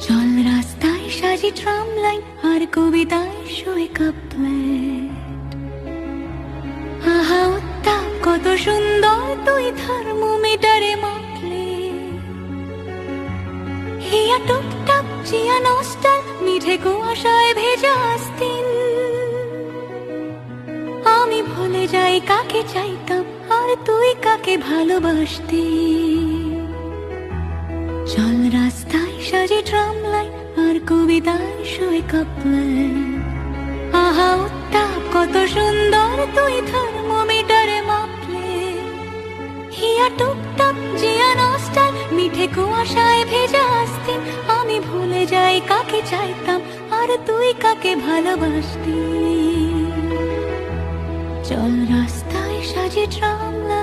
চল রাস্তায় সাজি ট্রাম লাইন আর কবিতায় শোয়ে কাপলেট। আহা উত্তাপ কত সুন্দর তুই থার্মোমিটারে মাপলে। হিয়া টুপটাপ চিয়া নস্টাল মিঠে কুয়াশায় ভেজা আস্তিন। আমি ভুলে যাই কাকে চাইতাম আর তুই কাকে ভালোবাসতি। চল রাস্তায় সাজি ট্রাম লাইন আর কবিতায় শোয়ে কাপলেট। আহা উত্তাপ কত সুন্দর তুই থার্মোমিটারে মাপলে। হিয়া টুপটাপ জিয়া নস্টাল মিঠে কুয়াশায় ভেজা আস্তিন। আমি ভুলে যাই কাকে চাইতাম আর তুই কাকে ভালোবাসতি। চল রাস্তায় সাজি ট্রাম লাইন।